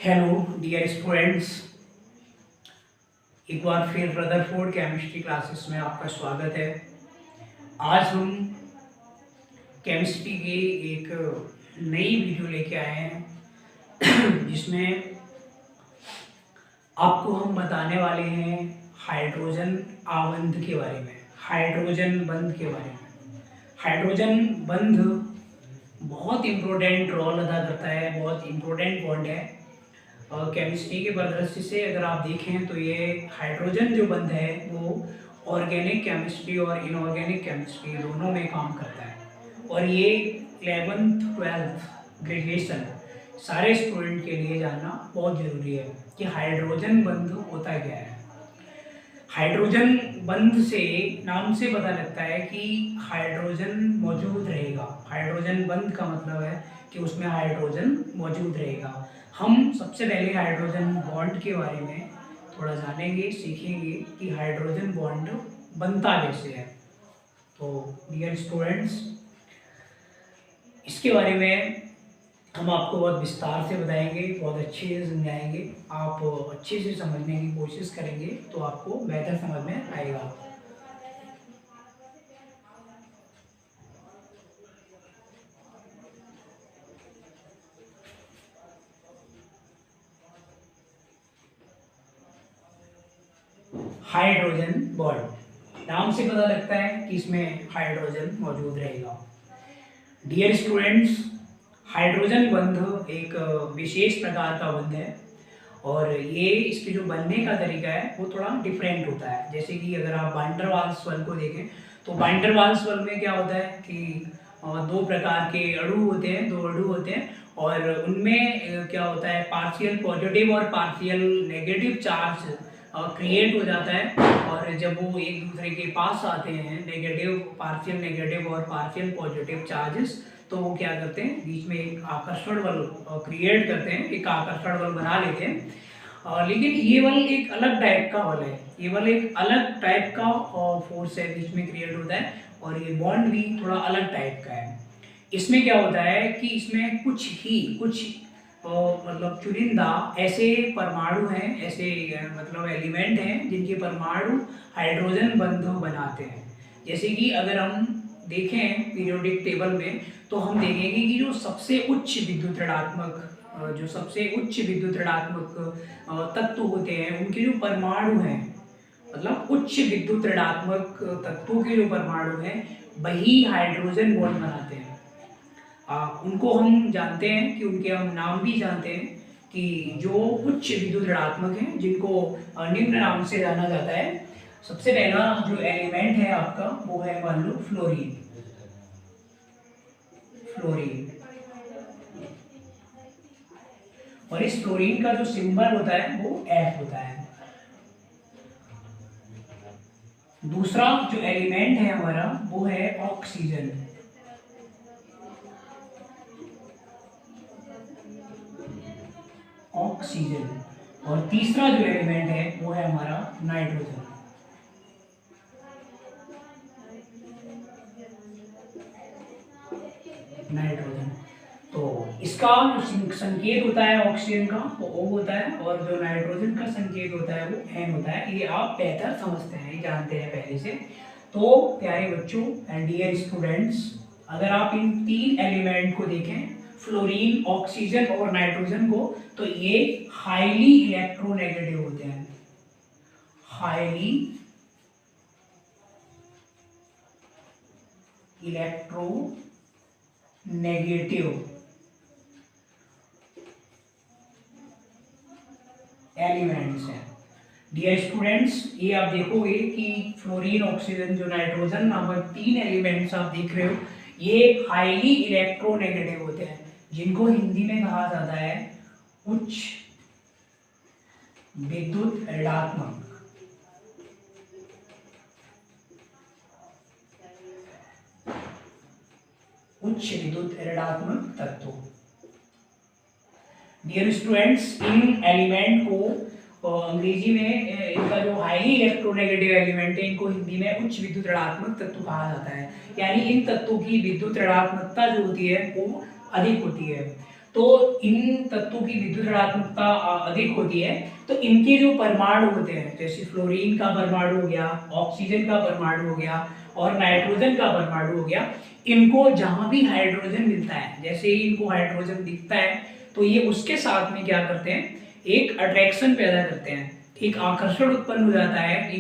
Hello dear students, एक बार फिर Rutherford chemistry classes में आपका स्वागत है। आज हम केमिस्ट्री की एक नई वीडियो लेके आए हैं जिसमें आपको हम बताने वाले हैं हाइड्रोजन आबंध के बारे में, हाइड्रोजन बंध के बारे में। हाइड्रोजन बंध बहुत इम्पोर्टेंट रोल अदा करता है, बहुत इम्पोर्टेंट बॉन्ड है। केमिस्ट्री के परिदृश्य से अगर आप देखें तो ये हाइड्रोजन जो बंध है वो ऑर्गेनिक केमिस्ट्री और इनऑर्गेनिक केमिस्ट्री दोनों में काम करता है। और ये 11th 12th ग्रेजुएशन सारे स्टूडेंट के लिए जानना बहुत ज़रूरी है कि हाइड्रोजन बंध होता क्या है। हाइड्रोजन बंध से नाम से पता लगता है कि हाइड्रोजन मौजूद रहेगा। हाइड्रोजन बंध का मतलब है कि उसमें हाइड्रोजन मौजूद रहेगा। हम सबसे पहले हाइड्रोजन बॉन्ड के बारे में थोड़ा जानेंगे, सीखेंगे कि हाइड्रोजन बॉन्ड बनता कैसे है। तो डियर स्टूडेंट्स, इसके बारे में हम आपको बहुत विस्तार से बताएंगे, बहुत अच्छे से समझाएंगे। आप अच्छे से समझने की कोशिश करेंगे तो आपको बेहतर समझ में आएगा। हाइड्रोजन बॉन्ड नाम से पता लगता है कि इसमें हाइड्रोजन मौजूद रहेगा। डियर स्टूडेंट्स, हाइड्रोजन बंध एक विशेष प्रकार का बंध है और ये इसके जो बनने का तरीका है वो थोड़ा डिफरेंट होता है। जैसे कि अगर आप वान डर वाल्स बल को देखें तो वान डर वाल्स बल में क्या होता है कि दो प्रकार के अणु होते हैं, दो अणु होते हैं और उनमें क्या होता है, पार्शियल पॉजिटिव और पार्शियल नेगेटिव चार्ज क्रिएट हो जाता है। और जब वो एक दूसरे के पास आते हैं, नेगेटिव पार्शियल नेगेटिव और पार्शियल पॉजिटिव चार्जेस, तो वो क्या करते हैं, बीच में एक आकर्षण बल क्रिएट करते हैं, एक आकर्षण बल बना लेते हैं। लेकिन ये बल एक अलग टाइप का बल है, ये बल एक अलग टाइप का फोर्स है, बीच में क्रिएट होता है। और ये बॉन्ड भी थोड़ा अलग टाइप का है। इसमें क्या होता है कि इसमें कुछ मतलब चुनिंदा ऐसे परमाणु हैं, ऐसे मतलब एलिमेंट हैं जिनके परमाणु हाइड्रोजन बंध बनाते हैं। जैसे कि अगर हम देखें पीरियोडिक टेबल में तो हम देखेंगे कि जो सबसे उच्च विद्युत ऋणात्मक तत्व होते हैं उनके जो परमाणु हैं, मतलब उच्च विद्युत ऋणात्मक तत्वों के जो परमाणु हैं वही हाइड्रोजन बॉन्ड बनाते हैं। उनको हम जानते हैं कि उनके हम नाम भी जानते हैं कि जो उच्च विद्युत ऋणात्मक हैं जिनको निम्न नाम से जाना जाता है। सबसे पहला जो एलिमेंट है आपका वो है मान लो फ्लोरीन। और इस फ्लोरीन का जो सिंबल होता है वो F होता है। दूसरा जो एलिमेंट है हमारा वो है ऑक्सीजन। और तीसरा जो एलिमेंट है वो है हमारा नाइट्रोजन। तो इसका जो संकेत होता है ऑक्सीजन का वो O होता है और जो नाइट्रोजन का संकेत होता है वो N होता है। ये आप बेहतर समझते हैं, जानते हैं पहले से। तो प्यारे बच्चों एंड डियर स्टूडेंट्स, अगर आप इन तीन एलिमेंट को देखें, फ्लोरीन, ऑक्सीजन और नाइट्रोजन को, तो ये हाईली इलेक्ट्रोनेगेटिव होते हैं। हाईली इलेक्ट्रोनेगेटिव एलिमेंट्स हैं। डियर स्टूडेंट्स, ये आप देखोगे कि फ्लोरीन, ऑक्सीजन, जो नाइट्रोजन नामक तीन एलिमेंट्स आप देख रहे हो, ये हाईली इलेक्ट्रोनेगेटिव होते हैं, जिनको हिंदी में कहा जाता है उच्च विद्युत ऋणात्मक। उच्च विद्युत ऋणात्मक तत्व। डियर स्टूडेंट्स, इन एलिमेंट को अंग्रेजी में इनका जो हाईली इलेक्ट्रोनेगेटिव एलिमेंट है इनको हिंदी में उच्च विद्युत ऋणात्मक तत्व कहा जाता है। यानी इन तत्वों की विद्युत ऋणात्मकता जो होती है वो अधिक होती है। तो इन तत्वों की विद्युत ऋणात्मकता अधिक होती है, तो इनके जो परमाणु होते हैं, जैसे फ्लोरीन का परमाणु हो गया, ऑक्सीजन का परमाणु हो गया और नाइट्रोजन का परमाणु हो गया, इनको जहां भी हाइड्रोजन मिलता है, जैसे ही इनको हाइड्रोजन दिखता है तो ये उसके साथ में क्या करते हैं, एक अट्रैक्शन पैदा करते हैं, एक आकर्षण उत्पन्न हो जाता है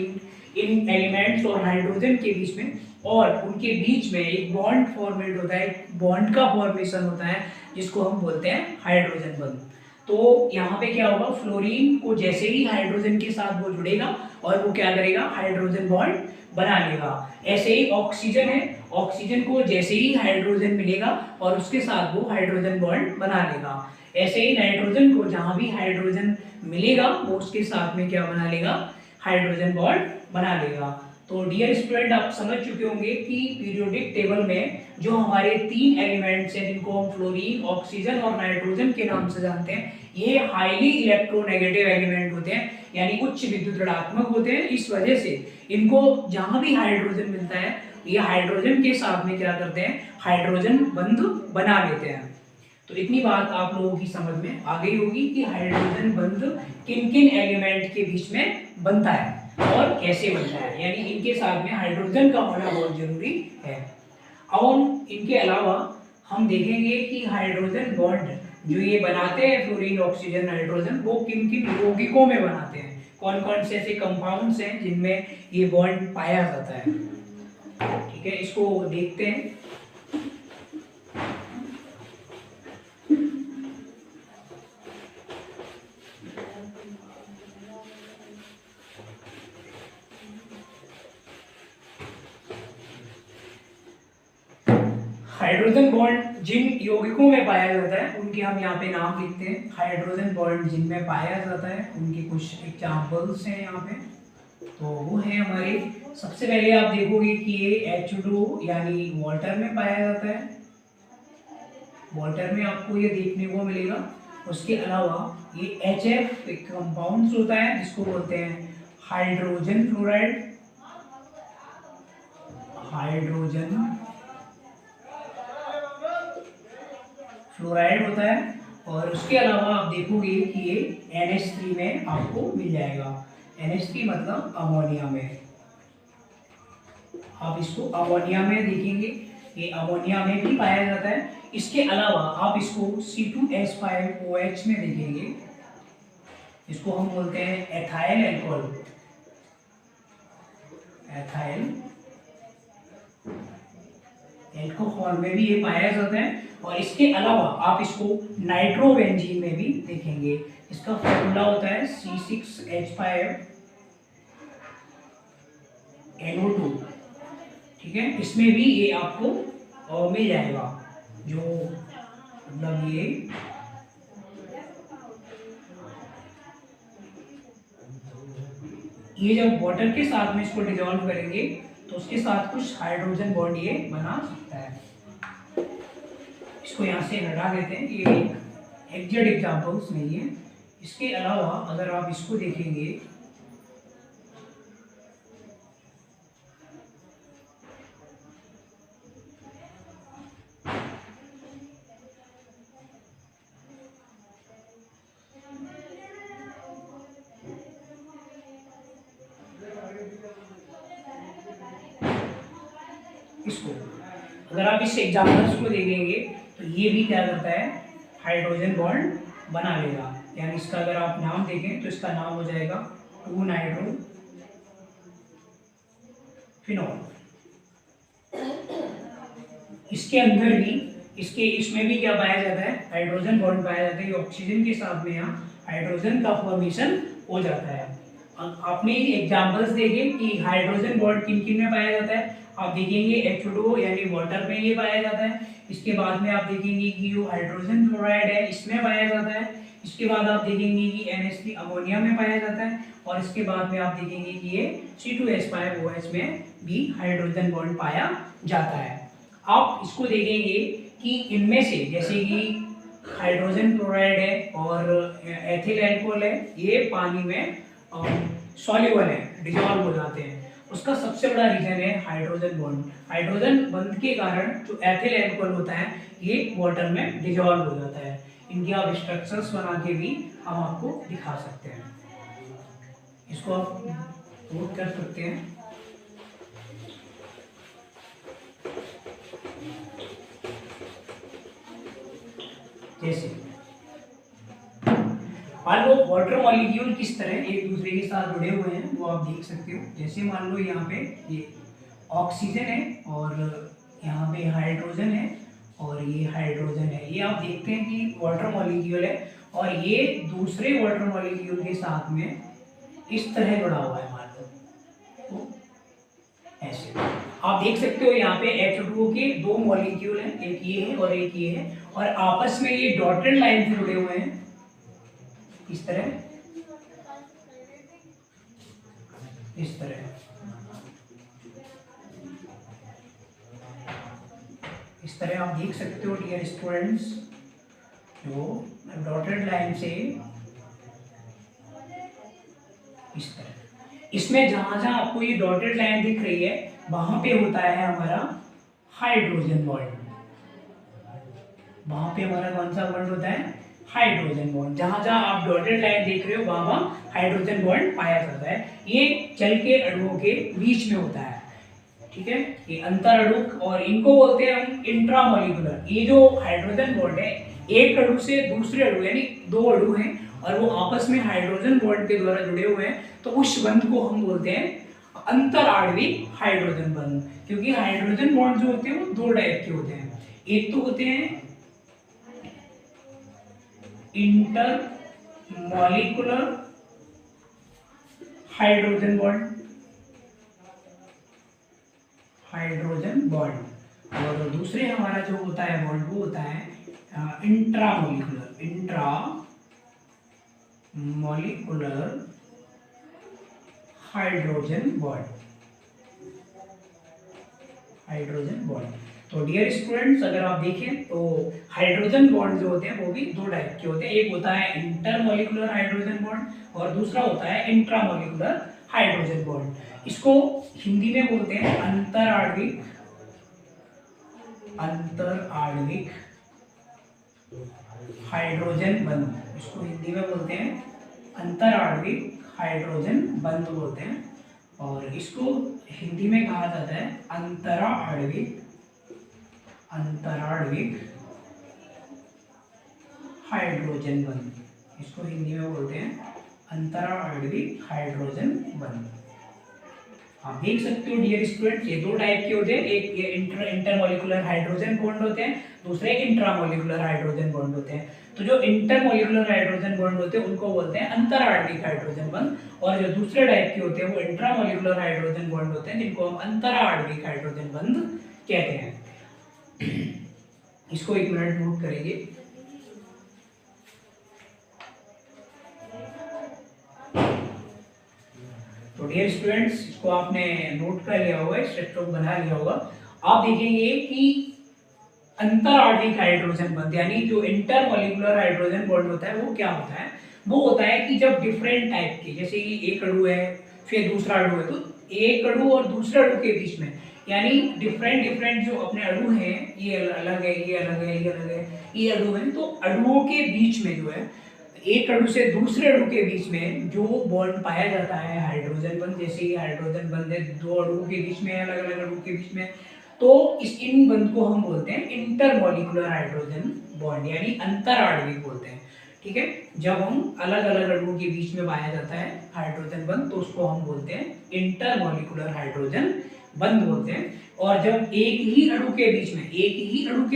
इन एलिमेंट्स और हाइड्रोजन के बीच में, और उनके बीच में एक बॉन्ड फॉर्मेट होता है, एक बॉन्ड का फॉर्मेशन होता है जिसको हम बोलते हैं हाइड्रोजन बंध। तो यहाँ पे क्या होगा, फ्लोरीन को जैसे ही हाइड्रोजन के साथ वो जुड़ेगा और वो क्या करेगा, हाइड्रोजन बॉन्ड बना लेगा। ऐसे ही ऑक्सीजन है, ऑक्सीजन को जैसे ही हाइड्रोजन मिलेगा और उसके साथ वो हाइड्रोजन बॉन्ड बना लेगा। ऐसे ही नाइट्रोजन को जहां भी हाइड्रोजन मिलेगा वो उसके साथ में क्या बना लेगा, हाइड्रोजन बॉन्ड बना लेगा। तो डियर स्टूडेंट, आप समझ चुके होंगे कि पीरियोडिक टेबल में जो हमारे 3 एलिमेंट्स हैं जिनको हम फ्लोरीन, ऑक्सीजन और नाइट्रोजन के नाम से जानते हैं, ये हाईली इलेक्ट्रोनेगेटिव एलिमेंट होते हैं, यानी उच्च विद्युत ऋणात्मक होते हैं। इस वजह से इनको जहां भी हाइड्रोजन मिलता है ये हाइड्रोजन के साथ में क्या करते हैं, हाइड्रोजन बंध बना लेते हैं। तो इतनी बात आप लोगों की समझ में आ गई होगी कि हाइड्रोजन बंध किन किन एलिमेंट के बीच में बनता है और कैसे बनता है, यानी इनके साथ में हाइड्रोजन का होना बहुत जरूरी है। अब हम इनके अलावा हम देखेंगे कि हाइड्रोजन बॉन्ड जो ये बनाते हैं फ्लोरीन, ऑक्सीजन, नाइट्रोजन, वो किन किन यौगिकों में बनाते हैं, कौन कौन से ऐसे कंपाउंड्स हैं जिनमें ये बॉन्ड पाया जाता है। ठीक है, इसको देखते हैं। हाइड्रोजन बॉन्ड जिन यौगिकों में पाया जाता है उनके हम यहाँ पे नाम लिखते हैं। हाइड्रोजन बॉन्ड जिनमें पाया जाता है उनके कुछ एग्जाम्पल्स हैं यहाँ पे। तो वो है हमारे, सबसे पहले आप देखोगे कि ये H2O यानी वाटर में पाया जाता है, वाटर में आपको ये देखने को मिलेगा। उसके अलावा ये HF एक कंपाउंड होता है जिसको बोलते हैं हाइड्रोजन फ्लोराइड, हाइड्रोजन फ्लोराइड होता है। और उसके अलावा आप देखोगे कि ये NH3 में आपको मिल जाएगा। NH3 मतलब अमोनिया में, आप इसको अमोनिया में देखेंगे, ये अमोनिया में भी पाया जाता है। इसके अलावा आप इसको C2H5OH में देखेंगे, इसको हम बोलते हैं एथाइल अल्कोहल, एथाइल अल्कोहल में भी ये पाया जाता है। और इसके अलावा आप इसको नाइट्रोबेंजीन में भी देखेंगे, इसका फॉर्मूला होता है C6H5NO2। ठीक है, इसमें भी ये आपको मिल जाएगा, जो मतलब ये जब वाटर के साथ में इसको डिजॉल्व करेंगे तो उसके साथ कुछ हाइड्रोजन बॉन्ड ये बना सकता है। इसको यहाँ से हटा देते हैं, ये एग्जैक्ट एग्जांपल्स नहीं है। इसके अलावा अगर आप इसको देखेंगे, इसको अगर आप इस एग्जांपल्स को देखेंगे तो ये भी क्या करता है, हाइड्रोजन बॉन्ड बना लेगा। यानी इसका अगर आप नाम देखें तो इसका नाम हो जाएगा 2-नाइट्रोफिनॉल। इसके अंदर भी इसमें भी क्या पाया जाता है, हाइड्रोजन बॉन्ड पाया जाता है। ऑक्सीजन के साथ में यहाँ हाइड्रोजन का फॉर्मेशन हो जाता है। आपने एग्जांपल्स देखे कि हाइड्रोजन बॉन्ड किन किन में पाया जाता है। आप देखेंगे H2O यानी वाटर में ये पाया जाता है। इसके बाद में आप देखेंगे कि जो हाइड्रोजन फ्लोराइड है इसमें पाया जाता है। इसके बाद आप देखेंगे कि NH3 अमोनिया में पाया जाता है। और इसके बाद में आप देखेंगे कि ये C2H5OH में भी हाइड्रोजन बॉन्ड पाया जाता है। आप इसको देखेंगे कि इनमें से जैसे कि हाइड्रोजन क्लोराइड है और एथिल अल्कोहल है, ये पानी में सॉल्युबल है, डिजॉल्व हो जाते हैं। उसका सबसे बड़ा रीजन है हाइड्रोजन बॉन्ड। हाइड्रोजन बॉन्ड के कारण जो एथिल अल्कोहल होता है ये वाटर में डिजॉल्व हो जाता है। इनके आप स्ट्रक्चर्स बना के भी हम आपको दिखा सकते हैं। इसको आप नोट कर सकते हैं। जैसे मान लो वाटर मॉलिक्यूल किस तरह एक दूसरे के साथ जुड़े हुए हैं वो आप देख सकते हो। जैसे मान लो यहाँ पे ये ऑक्सीजन है और यहाँ पे हाइड्रोजन है और ये हाइड्रोजन है। ये आप देखते हैं कि वाटर मॉलिक्यूल है और ये दूसरे वाटर मॉलिक्यूल के साथ में इस तरह जुड़ा हुआ है मान लो, तो ऐसे आप देख सकते हो। यहाँ पे H2O के दो मॉलिक्यूल हैं, एक ये है और एक ये है, और आपस में ये डॉटेड लाइन से जुड़े हुए हैं इस तरह, इस तरह। इस तरह आप देख सकते हो डियर स्टूडेंट्स, जो डॉटेड लाइन से इस तरह। इसमें जहां जहां आपको ये डॉटेड लाइन दिख रही है वहां पे होता है हमारा हाइड्रोजन बॉन्ड। वहां पे हमारा कौन सा बॉन्ड होता है? Hydrogen bond. जहां जहां आप डॉटेड लाइन देख रहे हो वहां वहां हाइड्रोजन बॉन्ड पाया जाता है। ये जल के अणुओं के बीच में होता है, ठीक है। ये अंतर अणु, और इनको बोलते हैं हम इंट्रामोलिकुलर। ये जो हाइड्रोजन बॉन्ड है एक अणु से दूसरे अणु यानी दो अणु हैं और वो आपस में हाइड्रोजन बॉन्ड के द्वारा जुड़े हुए हैं, तो उस बंध को हम बोलते हैं अंतर आणविक हाइड्रोजन बंध। क्योंकि हाइड्रोजन बॉन्ड जो होते हैं वो दो टाइप के होते हैं। एक तो होते हैं inter molecular hydrogen bond, hydrogen bond, और दूसरे हमारा जो होता है बॉन्ड वो होता है intramolecular, intramolecular hydrogen bond, hydrogen bond. तो डियर स्टूडेंट्स अगर आप देखें तो हाइड्रोजन बॉन्ड जो होते हैं वो भी दो टाइप के होते हैं। एक होता है इंटरमोलिकुलर हाइड्रोजन बॉन्ड और दूसरा होता है इंट्रामोलिकुलर हाइड्रोजन बॉन्ड। इसको हिंदी में बोलते हैं अंतर आणविक, अंतर आणविक हाइड्रोजन बंध। इसको हिंदी में बोलते हैं अंतर आणविक हाइड्रोजन बंध बोलते हैं, और इसको हिंदी में कहा जाता है अंतरा आणविक, अंतराणविक हाइड्रोजन बंध। इसको हिंदी में बोलते हैं अंतराणविक हाइड्रोजन बंध। आप देख सकते हो डियर स्टूडेंट्स, ये दो टाइप के होते हैं। एक ये इंटरमोलिकुलर हाइड्रोजन बॉन्ड होते हैं, दूसरे इंट्रामोलिकुलर हाइड्रोजन बॉन्ड होते हैं। तो जो इंटरमोलिकुलर हाइड्रोजन बॉन्ड होते हैं उनको बोलते हैं अंतराणविक हाइड्रोजन बंध, और जो दूसरे टाइप के होते हैं वो इंट्रामोलिकुलर हाइड्रोजन बॉन्ड होते हैं जिनको हम अंतराणविक हाइड्रोजन बंध कहते हैं। इसको एक मिनट नोट करेंगे। तो डियर स्टूडेंट्स, इसको आपने नोट कर लिया होगा, स्ट्रक्चर बना लिया होगा। आप देखेंगे कि अंतर आणविक हाइड्रोजन बंध यानी जो इंटरमोलिकुलर हाइड्रोजन बॉन्ड होता है वो क्या होता है? वो होता है कि जब डिफरेंट टाइप के, जैसे कि एक अणु है फिर दूसरा अणु है, तो एक अणु और दूसरे अणु के बीच में यानी डिफरेंट जो अपने अणु हैं, ये अलग है, ये अलग है, ये अलग है, ये अणु है, तो अणुओं के बीच में जो है एक अणु से दूसरे अणु के बीच में जो बॉन्ड पाया जाता है हाइड्रोजन बंध, जैसे ये हाइड्रोजन बंध है दो अणुओं के बीच में, अलग अलग अणु के बीच में, तो इस इन बंध को हम बोलते हैं इंटरमोलिकुलर हाइड्रोजन बॉन्ड यानी अंतर आणविक बोलते हैं, ठीक है। जब हम अलग अलग अणुओं के बीच में पाया जाता है हाइड्रोजन बंध तो उसको हम बोलते हैं इंटरमोलिकुलर हाइड्रोजन बंध बोलते हैं। और जब एक ही अणु के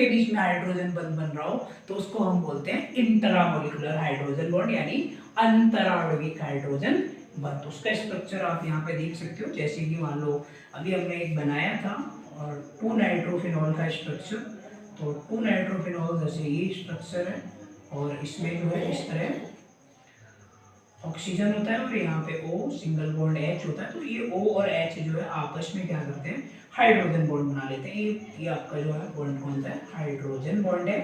बीच में हाइड्रोजन बंध बन रहा हो तो उसको हम बोलते हैं इंट्रामोलिकुलर हाइड्रोजन बॉन्ड यानी अंतराणविक हाइड्रोजन बंध। उसका स्ट्रक्चर आप यहाँ पे देख सकते हो, जैसे कि मान लो अभी हमने एक बनाया था और 2 नाइट्रोफिनॉल का स्ट्रक्चर, तो 2 नाइट्रोफिनॉल जैसे ये स्ट्रक्चर है और इसमें जो है इस तरह ऑक्सीजन होता है और यहाँ पे O सिंगल बॉन्ड H होता है। तो ये O और H जो है आपस में क्या करते हैं? हाइड्रोजन बॉन्ड बना लेते हैं। ये आपका जो है बॉन्ड कौन सा है? हाइड्रोजन बॉन्ड है।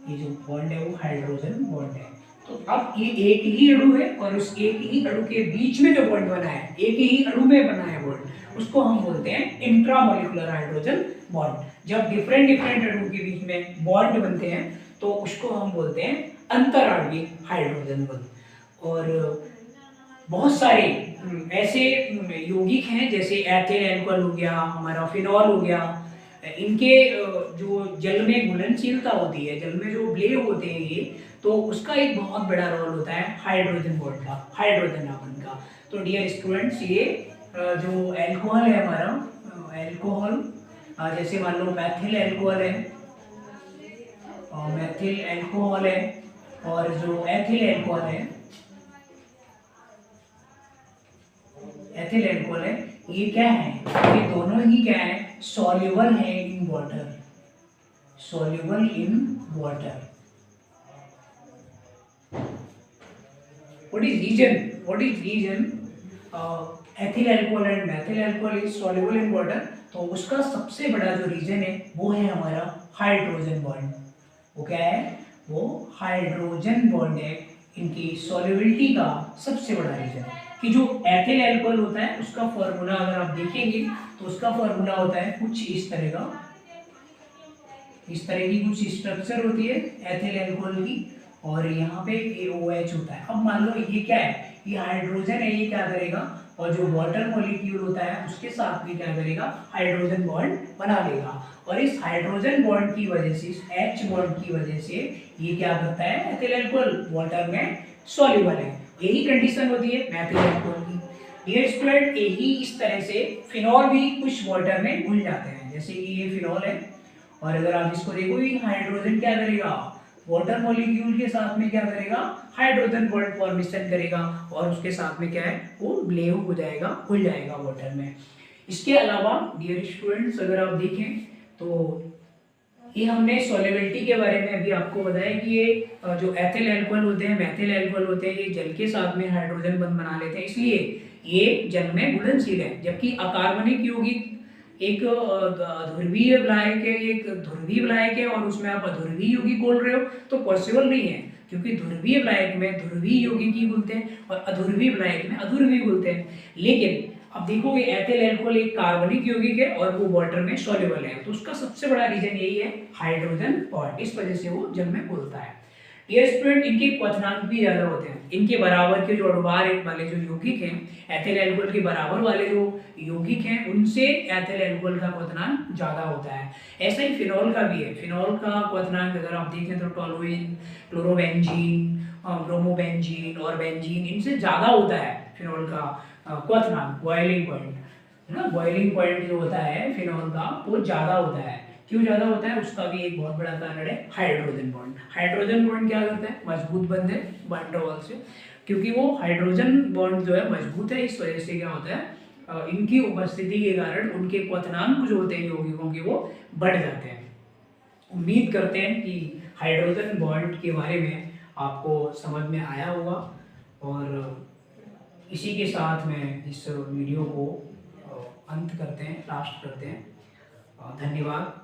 ये जो बॉन्ड है वो हाइड्रोजन बॉन्ड है। तो अब ये एक ही अणु है और उस एक ही अणु के बीच में जो बॉन्ड बना है, एक ही अणु में बना है बॉन्ड, उसको हम बोलते हैं इंट्रामोलिकुलर हाइड्रोजन बॉन्ड। जब डिफरेंट अणु के बीच में बॉन्ड बनते हैं तो उसको हम बोलते हैं अंतराण्विक हाइड्रोजन बंध। और बहुत सारे ऐसे यौगिक हैं, जैसे एथिल अल्कोहल हो गया, हमारा फिनॉल हो गया, इनके जो जल में घुलनशीलता होती है, जल में जो विलय होते हैं ये, तो उसका एक बहुत बड़ा रोल होता है हाइड्रोजन बॉन्ड का, हाइड्रोजन आयन का। तो डियर स्टूडेंट्स, ये जो अल्कोहल है हमारा, अल्कोहल जैसे मान लो मैथिल अल्कोहल है, मैथिल अल्कोहल है, और जो एथिल अल्कोहल है, एथिल अल्कोहल है, ये क्या है, ये दोनों ही क्या है, सॉल्युबल है in water, soluble in water. What is reason ethyl alcohol and methyl alcohol is soluble in water? तो उसका सबसे बड़ा जो रीजन है वो है हमारा हाइड्रोजन बॉन्ड। वो क्या है, वो हाइड्रोजन बॉन्ड है, इनकी सॉल्युबिलिटी का सबसे बड़ा रीजन है। कि जो एथिल अल्कोहल होता है उसका फॉर्मूला अगर आप देखेंगे तो उसका फॉर्मूला होता है कुछ इस तरह का, इस तरह की कुछ स्ट्रक्चर होती है एथिल अल्कोहल की, और यहाँ पे AOH होता है। अब मान लो ये क्या है, ये हाइड्रोजन है, ये क्या करेगा, और जो वाटर मॉलिक्यूल होता है उसके साथ भी क्या करेगा, हाइड्रोजन बॉन्ड बना लेगा, और इस हाइड्रोजन बॉन्ड की वजह से, इस H बॉन्ड की वजह से ये क्या करता है, एथिल अल्कोहल वाटर में सॉल्युबल है। यही कंडीशन होती है मैथिल अल्कोहल की। डियर स्टूडेंट, यही इस तरह से फिनॉल भी कुछ वाटर में घुल जाते हैं, जैसे कि ये फिनॉल है, और अगर आप इसको देखो, ये हाइड्रोजन क्या करेगा, वाटर मॉलिक्यूल के साथ में क्या करेगा, हाइड्रोजन बॉन्ड फॉर्मेशन करेगा, और उसके साथ में क्या है, वो विलय हो जाएगा, घुल जाएगा वाटर में। इसके अलावा डियर स्टूडेंट्स, अगर आप देखें तो ये हमने सॉल्युबिलिटी के बारे में अभी आपको बताया कि ये जो एथिल अल्कोहल होते हैं, मैथिल अल्कोहल होते हैं, ये जल के साथ में हाइड्रोजन बंध बना लेते हैं, इसलिए ये जल में घुलनशील है। जबकि अकार्बनिक यौगिक एक ध्रुवीय विलायक है, एक ध्रुवीय विलायक है, और उसमें आप अध्रुवीय यौगिक बोल रहे हो तो पॉसिबल नहीं है, क्योंकि ध्रुवीय विलायक में ध्रुवीय यौगिक ही घुलते हैं और अध्रुवीय विलायक में अध्रुवीय घुलते हैं। लेकिन अब देखो, ये एथिल अल्कोहल एक कार्बनिक यौगिक है और वो वाटर में सॉल्युबल है, तो उसका सबसे बड़ा रीजन यही है हाइड्रोजन बॉन्ड, इस वजह से वो जल में घुलता है। डियर स्टूडेंट, इनके क्वथनांक भी ज्यादा होते हैं, इनके बराबर के जो अणुभार वाले जो यौगिक हैं, एथिल अल्कोहल के बराबर वाले जो यौगिक हैं, उनसे एथिल अल्कोहल का क्वथनांक ज्यादा होता है। ऐसा ही फिनॉल का भी है, फिनॉल का क्वथनांक अगर आप देखें तो टोलुइन, क्लोरोबेंजीन, ब्रोमोबेंजीन और बेंजीन, इनसे ज्यादा होता है फिनॉल का क्वथनांक, बॉइलिंग पॉइंट है ना, बॉइलिंग पॉइंट जो होता है फिनॉल का वो ज्यादा होता है। क्यों ज्यादा होता है, उसका भी एक बहुत बड़ा कारण है हाइड्रोजन बॉन्ड। हाइड्रोजन बॉन्ड क्या करता है, मजबूत बंध है वैन डर वाल्स से, क्योंकि वो हाइड्रोजन बॉन्ड जो है मजबूत है, इस वजह से क्या होता है, इनकी उपस्थिति के कारण उनके क्वथनांक जो होते हैं यौगिकों के वो बढ़ जाते हैं। उम्मीद करते हैं कि हाइड्रोजन बॉन्ड के बारे में आपको समझ में आया होगा, और इसी के साथ में इस वीडियो को अंत करते हैं, लास्ट करते हैं। धन्यवाद।